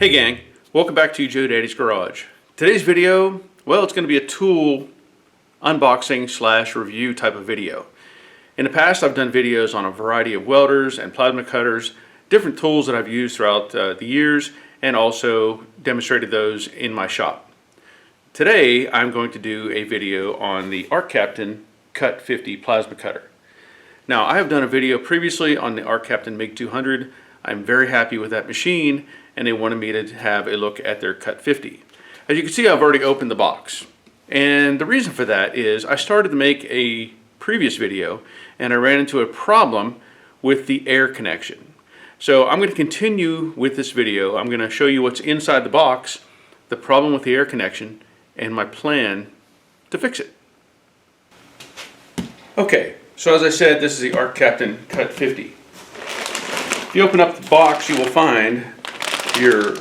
Hey gang, welcome back to Joe Daddy's Garage. Today's video, well, it's going to be a tool unboxing slash review type of video. In the past I've done videos on a variety of welders and plasma cutters, different tools that I've used throughout the years, and also demonstrated those in my shop. Today I'm going to do a video on the Arccaptain Cut 50 plasma cutter. Now I have done a video previously on the Arccaptain MIG 200. I'm very happy with that machine, and they wanted me to have a look at their Cut 50. As you can see, I've already opened the box. And the reason for that is I started to make a previous video and I ran into a problem with the air connection. So I'm going to continue with this video. I'm going to show you what's inside the box, the problem with the air connection, and my plan to fix it. Okay, so as I said, this is the Arccaptain Cut 50. If you open up the box, you will find your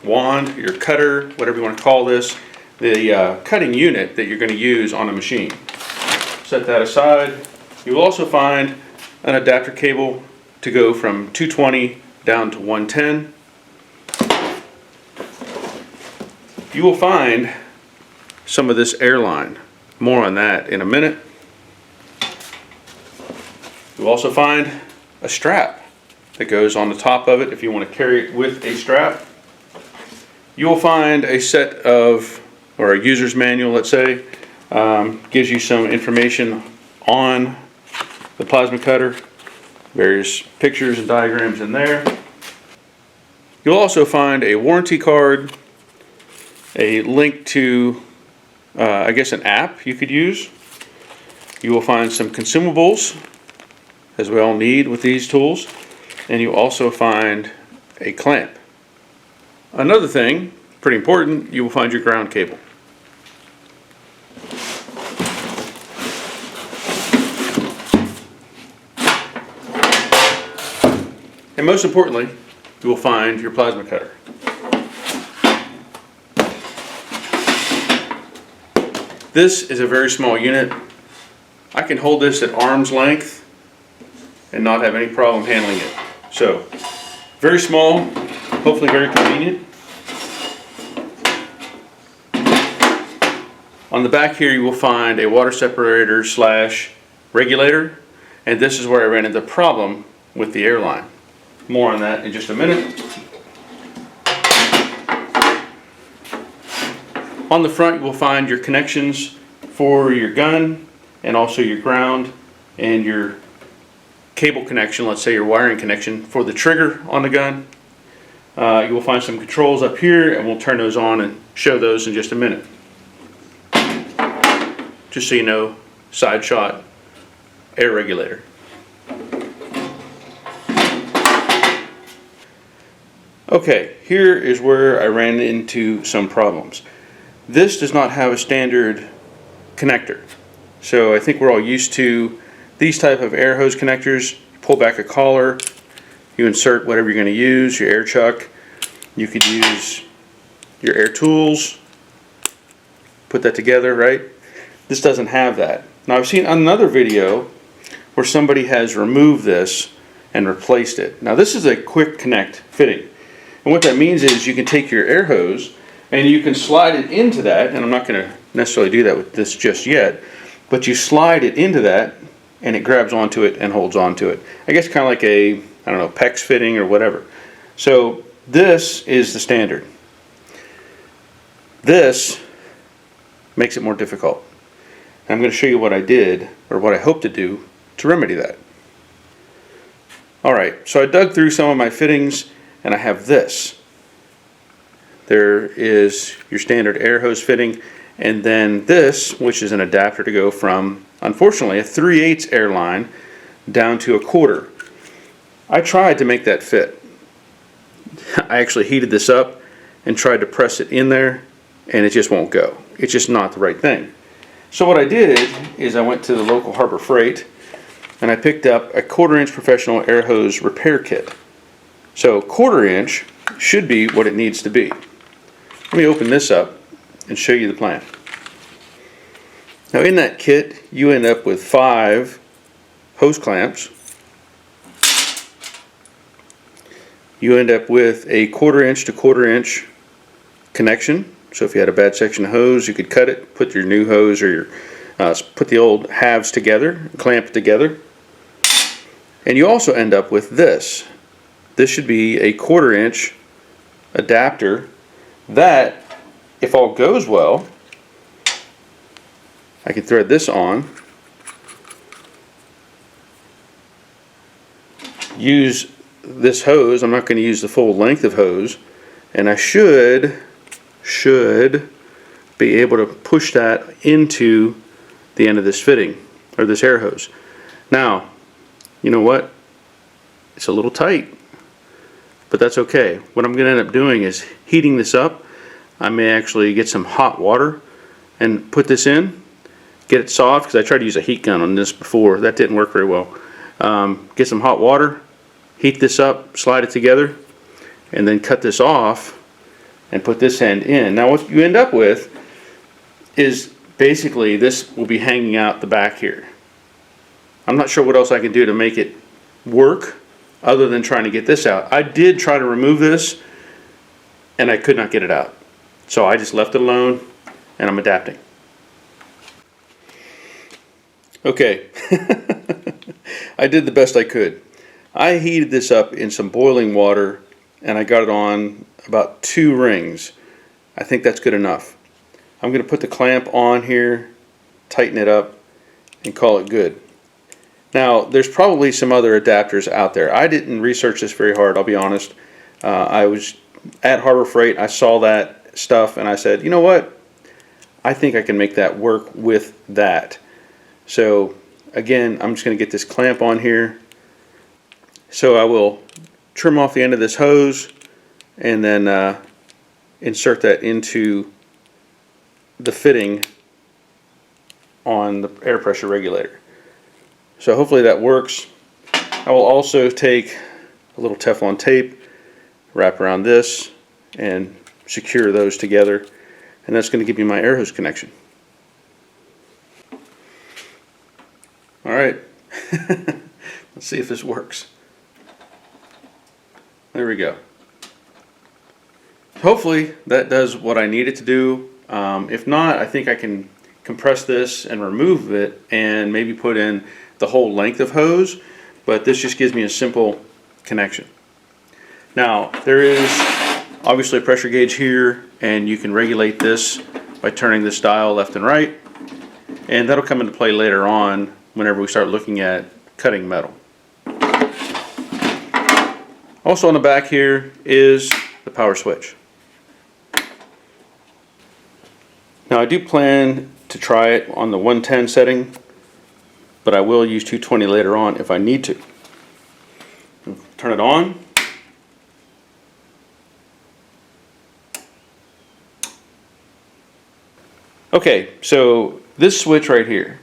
wand, your cutter, whatever you want to call this, the cutting unit that you're going to use on the machine. Set that aside. You will also find an adapter cable to go from 220 down to 110. You will find some of this air line. More on that in a minute. You'll also find a strap that goes on the top of it if you want to carry it with a strap. You will find a set of, or a user's manual, let's say, gives you some information on the plasma cutter, various pictures and diagrams in there. You'll also find a warranty card, a link to, I guess, an app you could use. You will find some consumables, as we all need with these tools. And you also find a clamp. Another thing, pretty important, you will find your ground cable. And most importantly, you will find your plasma cutter. This is a very small unit. I can hold this at arm's length and not have any problem handling it. So, very small, hopefully very convenient. On the back here you will find a water separator slash regulator, and this is where I ran into the problem with the air line. More on that in just a minute. On the front you will find your connections for your gun and also your ground and your cable connection, let's say your wiring connection for the trigger on the gun. You will find some controls up here, and we'll turn those on and show those in just a minute. Just so you know, side shot air regulator. Okay, here is where I ran into some problems. This does not have a standard connector. So I think we're all used to these type of air hose connectors. You pull back a collar, you insert whatever you're going to use, your air chuck. You could use your air tools, put that together, right? This doesn't have that. Now I've seen another video where somebody has removed this and replaced it. Now this is a quick connect fitting. And what that means is you can take your air hose and you can slide it into that, and I'm not going to necessarily do that with this just yet, but you slide it into that and it grabs onto it and holds onto it. I guess kind of like a, I don't know, PEX fitting or whatever. So this is the standard. This makes it more difficult. And I'm going to show you what I did, or what I hope to do, to remedy that. Alright, so I dug through some of my fittings and I have this. There is your standard air hose fitting, and then this, which is an adapter to go from, unfortunately, a 3/8 air line down to a 1/4. I tried to make that fit. I actually heated this up and tried to press it in there, and it just won't go. It's just not the right thing. So what I did is I went to the local Harbor Freight and I picked up a 1/4 inch professional air hose repair kit. So 1/4 inch should be what it needs to be. Let me open this up and show you the plan. Now in that kit you end up with 5 hose clamps. you end up with a 1/4 inch to 1/4 inch connection. So if you had a bad section of hose, you could cut it, put your new hose or your put the old halves together, clamp it together. And you also end up with this. This should be a 1/4 inch adapter that, if all goes well, I can thread this on, use this hose. I'm not going to use the full length of hose, and I should be able to push that into the end of this fitting, or this air hose. Now, you know what? It's a little tight, but that's okay. What I'm going to end up doing is heating this up. I may actually get some hot water and put this in, get it soft, because I tried to use a heat gun on this before. That didn't work very well. Get some hot water, heat this up, slide it together, and then cut this off and put this end in. Now what you end up with is basically this will be hanging out the back here. I'm not sure what else I can do to make it work other than trying to get this out. I did try to remove this and I could not get it out. So I just left it alone and I'm adapting. Okay, I did the best I could. I heated this up in some boiling water and I got it on about 2 rings. I think that's good enough. I'm going to put the clamp on here, tighten it up, and call it good. Now, there's probably some other adapters out there. I didn't research this very hard, I'll be honest. I was at Harbor Freight, I saw that stuff, and I said, you know what? I think I can make that work with that. So, again, I'm just going to get this clamp on here. So I will trim off the end of this hose and then insert that into the fitting on the air pressure regulator. So hopefully that works. I will also take a little Teflon tape, wrap around this, and secure those together, and that's going to give me my air hose connection. Alright, let's see if this works. There we go. Hopefully that does what I need it to do. If not, I think I can compress this and remove it and maybe put in the whole length of hose, but this just gives me a simple connection. Now, there is obviously a pressure gauge here, and you can regulate this by turning this dial left and right, and that'll come into play later on whenever we start looking at cutting metal. Also on the back here is the power switch. Now I do plan to try it on the 110 setting, but I will use 220 later on if I need to. Turn it on. Okay, so this switch right here,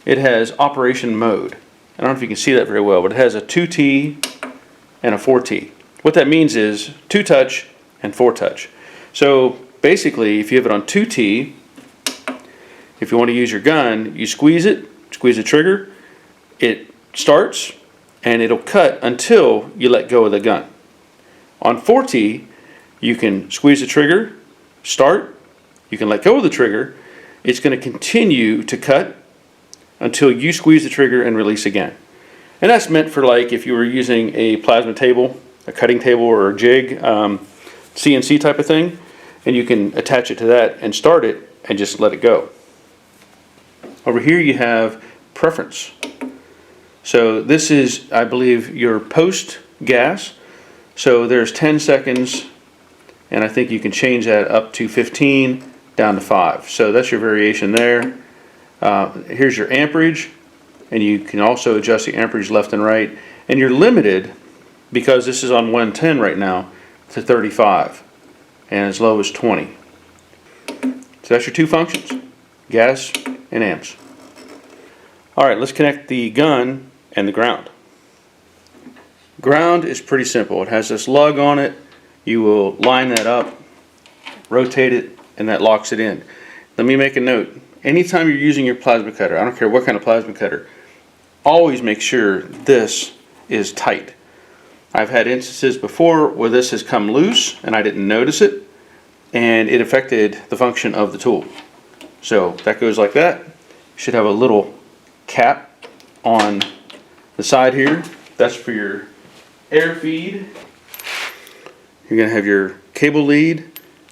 it has operation mode. I don't know if you can see that very well, but it has a 2T and a 4T. What that means is 2 touch and 4 touch. So basically, if you have it on 2T, if you want to use your gun, you squeeze it, squeeze the trigger, it starts, and it'll cut until you let go of the gun. On 4T, you can squeeze the trigger, start, you can let go of the trigger, it's going to continue to cut until you squeeze the trigger and release again. And that's meant for, like, if you were using a plasma table, a cutting table, or a jig, CNC type of thing, and you can attach it to that and start it and just let it go. Over here you have preference. So this is, I believe, your post gas. So there's 10 seconds, and I think you can change that up to 15 down to 5. So that's your variation there. Here's your amperage, and you can also adjust the amperage left and right, and you're limited, because this is on 110 right now, to 35 and as low as 20. So that's your 2 functions, gas and amps. Alright, let's connect the gun and the ground. Ground is pretty simple. It has this lug on it. You will line that up, rotate it, and that locks it in. Let me make a note. Anytime you're using your plasma cutter, I don't care what kind of plasma cutter, always make sure this is tight. I've had instances before where this has come loose and I didn't notice it, and it affected the function of the tool. So that goes like that. You should have a little cap on the side here. That's for your air feed. You're going to have your cable lead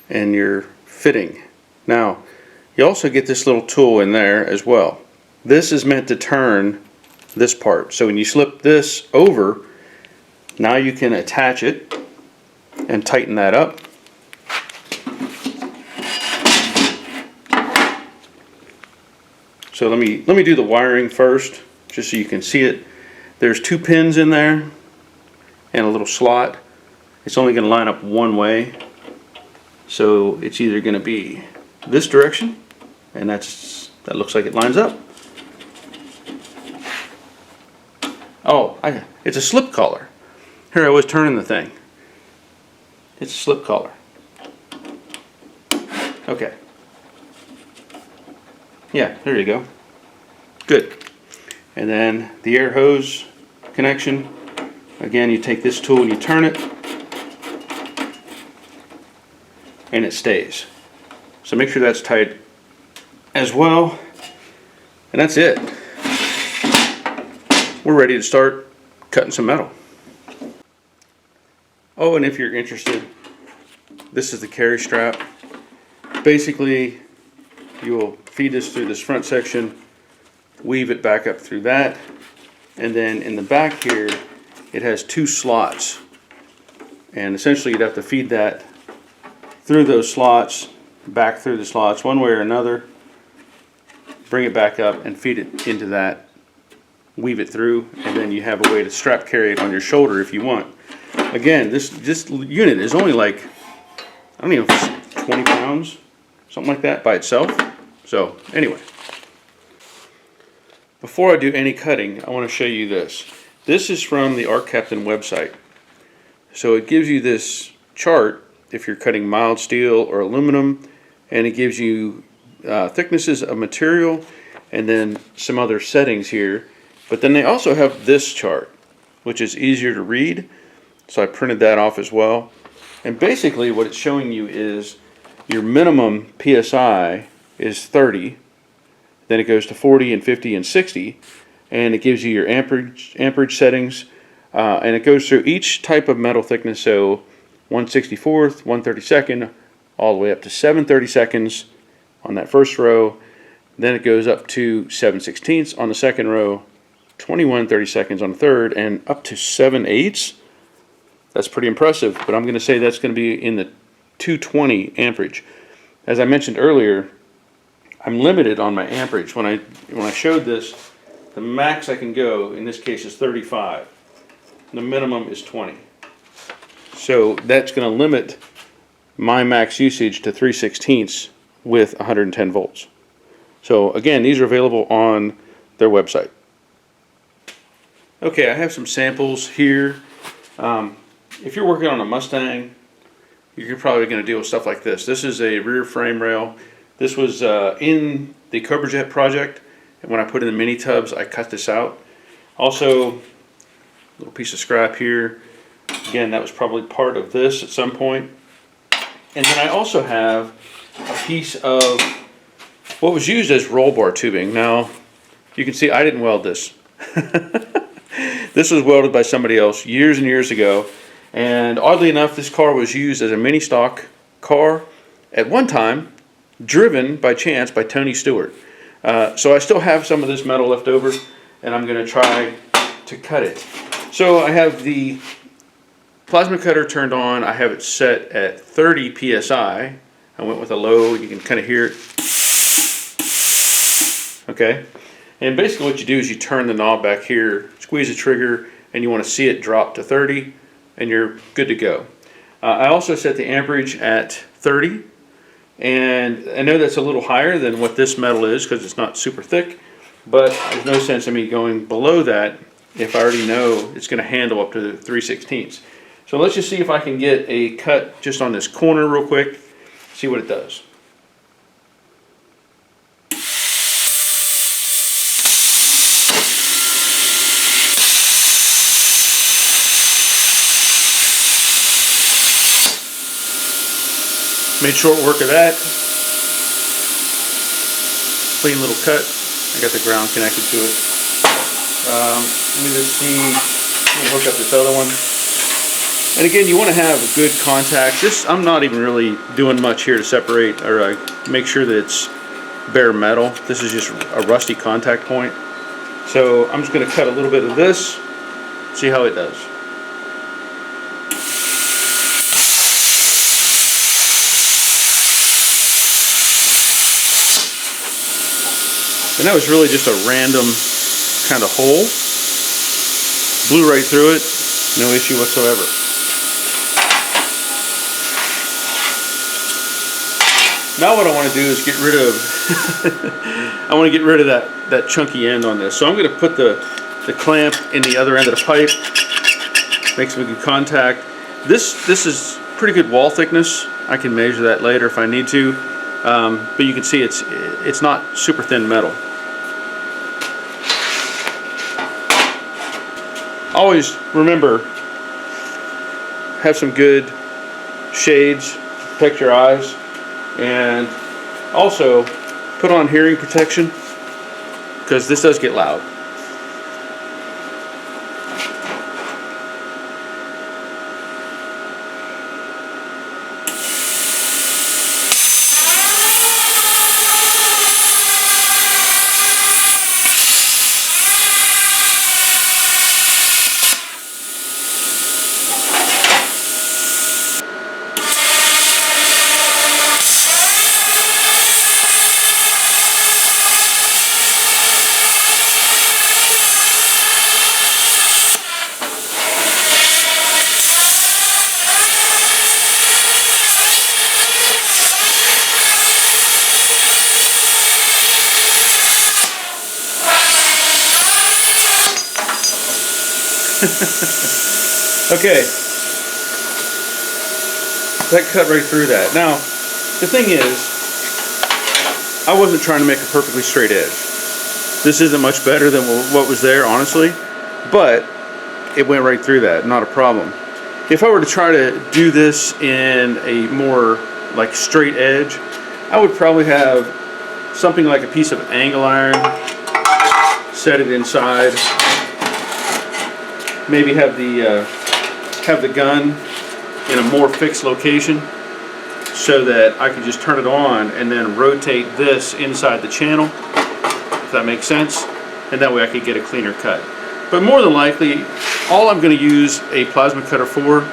and your fitting. Now, you also get this little tool in there as well. This is meant to turn this part. So when you slip this over, now you can attach it and tighten that up. So let me do the wiring first, just so you can see it. There's 2 pins in there and a little slot. It's only going to line up one way, so it's either going to be this direction, and that looks like it lines up. Oh, it's a slip collar. Here, I was turning the thing. It's a slip collar. Okay. Yeah, there you go. Good. And then the air hose connection. Again, you take this tool and you turn it, and it stays. So make sure that's tight as well. And that's it. We're ready to start cutting some metal. Oh, and if you're interested, this is the carry strap. Basically, you will feed this through this front section, weave it back up through that, and then in the back here, it has 2 slots. And essentially, you'd have to feed that through those slots, back through the slots, one way or another, bring it back up and feed it into that, weave it through, and then you have a way to strap carry it on your shoulder if you want. Again, this unit is only like, I don't even know if it's 20 pounds, something like that by itself. So anyway, before I do any cutting, I want to show you this. This is from the Arccaptain website. So it gives you this chart if you're cutting mild steel or aluminum, and it gives you thicknesses of material and then some other settings here. But then they also have this chart, which is easier to read. So I printed that off as well. And basically what it's showing you is your minimum PSI is 30. Then it goes to 40 and 50 and 60. And it gives you your amperage settings. And it goes through each type of metal thickness. So 1/64th, 1/32nd, all the way up to 7/32 on that first row. Then it goes up to 7/16 on the second row, 21/32 on the third, and up to 7/8. That's pretty impressive, but I'm going to say that's going to be in the 220 amperage. As I mentioned earlier, I'm limited on my amperage. When I showed this, the max I can go in this case is 35. The minimum is 20. So that's going to limit my max usage to 3/16 with 110 volts. So again, these are available on their website. Okay, I have some samples here. If you're working on a Mustang, you're probably going to deal with stuff like this. This is a rear frame rail. This was in the Cobra Jet project, and when I put in the mini tubs, I cut this out. Also, a little piece of scrap here. Again, that was probably part of this at some point. And then I also have a piece of what was used as roll bar tubing. Now, you can see I didn't weld this. This was welded by somebody else years and years ago. And oddly enough, this car was used as a mini stock car at one time, driven by chance by Tony Stewart. So I still have some of this metal left over, and I'm going to try to cut it. So I have the plasma cutter turned on. I have it set at 30 psi. I went with a low. You can kind of hear it. Okay. And basically what you do is you turn the knob back here, squeeze the trigger, and you want to see it drop to 30, and you're good to go. I also set the amperage at 30, and I know that's a little higher than what this metal is because it's not super thick, but there's no sense in me going below that if I already know it's going to handle up to 3/16. So let's just see if I can get a cut just on this corner real quick, see what it does. Made short work of that. Clean little cut. I got the ground connected to it. Let me just see. Let me hook up this other one. And again, you want to have good contact. I'm not even really doing much here to separate or make sure that it's bare metal. This is just a rusty contact point. So I'm just going to cut a little bit of this, see how it does. And that was really just a random kind of hole. Blew right through it, no issue whatsoever. Now what I want to do is get rid of, I want to get rid of that chunky end on this. So I'm going to put the clamp in the other end of the pipe, make some good contact. This is pretty good wall thickness. I can measure that later if I need to, but you can see it's not super thin metal. Always remember, have some good shades to protect your eyes, and also put on hearing protection because this does get loud. Okay, that cut right through that. Now, the thing is, I wasn't trying to make a perfectly straight edge. This isn't much better than what was there, honestly, but it went right through that, not a problem. If I were to try to do this in a more like straight edge, I would probably have something like a piece of angle iron, set it inside, maybe have the gun in a more fixed location so that I can just turn it on and then rotate this inside the channel, if that makes sense, and that way I could get a cleaner cut. But more than likely, all I'm going to use a plasma cutter for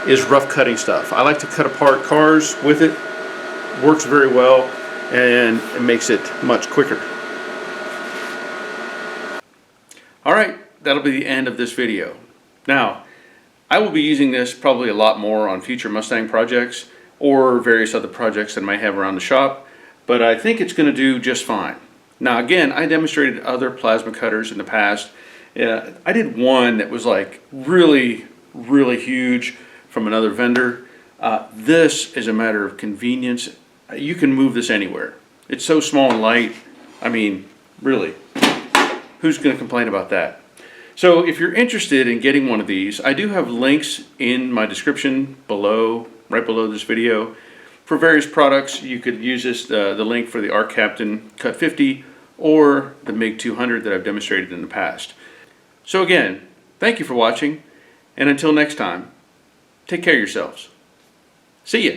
is rough cutting stuff. I like to cut apart cars with it. Works very well, and it makes it much quicker. Alright, that'll be the end of this video. Now, I will be using this probably a lot more on future Mustang projects or various other projects that I might have around the shop, but I think it's going to do just fine. Now again, I demonstrated other plasma cutters in the past. I did one that was like really huge from another vendor. This is a matter of convenience. You can move this anywhere. It's so small and light. I mean, really, who's going to complain about that? So if you're interested in getting one of these, I do have links in my description below, right below this video, for various products. You could use this, the link for the Arccaptain Cut 50 or the MIG 200 that I've demonstrated in the past. So again, thank you for watching, and until next time, take care of yourselves. See ya.